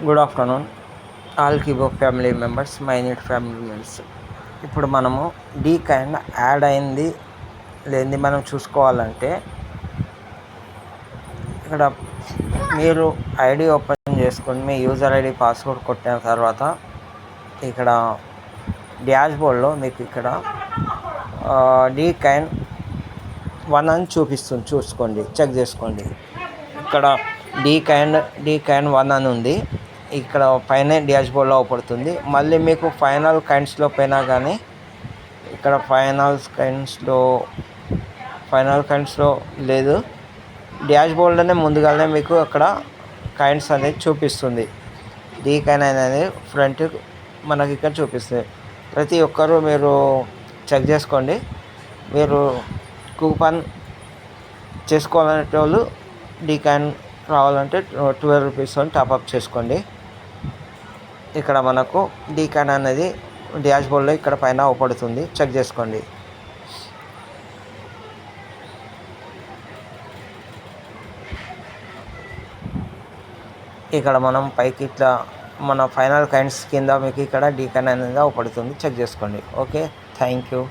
Good afternoon all keyboard family members, minute family members. ఇప్పుడు మనము డీకైన్ add అయింది లేనిది మనం చూసుకోవాలంటే ఇక్కడ మీరు ఐడి ఓపెన్ చేసుకొని మీ యూజర్ ఐడి పాస్వర్డ్ కొట్టిన తర్వాత ఇక్కడ డాష్ బోర్డ్లో మీకు ఇక్కడ డీకైన్ 1 అని చూపిస్తుంది, చూసుకోండి, చెక్ చేసుకోండి. ఇక్కడ డీకైన్ 1 అని ఉంది. ఇక్కడ పైన డాష్ బోర్డ్లో అవుపడుతుంది. మళ్ళీ మీకు ఫైనల్ కైండ్స్లో పోయినా కానీ ఇక్కడ ఫైనల్ కైండ్స్లో లేదు, డాష్ బోర్డ్లోనే ముందుగానే మీకు అక్కడ కైండ్స్ అనేది చూపిస్తుంది. డీకైన్ అనేది ఫ్రంట్ మనకి ఇక్కడ చూపిస్తుంది. ప్రతి ఒక్కరూ మీరు చెక్ చేసుకోండి. మీరు కూపన్ చేసుకోవాలనే వాళ్ళు డీకైన్ రావాలంటే 12 రూపీస్ టాప్అప్ చేసుకోండి. ఇక్కడ మనకు డీకైన్ అనేది డాష్ బోర్డ్లో ఇక్కడ పైన అవపడుతుంది, చెక్ చేసుకోండి. ఇక్కడ మనం పైకి ఇట్లా మన ఫైనల్ కైండ్స్ కింద మీకు ఇక్కడ డీకైన్ అనేది అవపడుతుంది, చెక్ చేసుకోండి. Okay, thank you.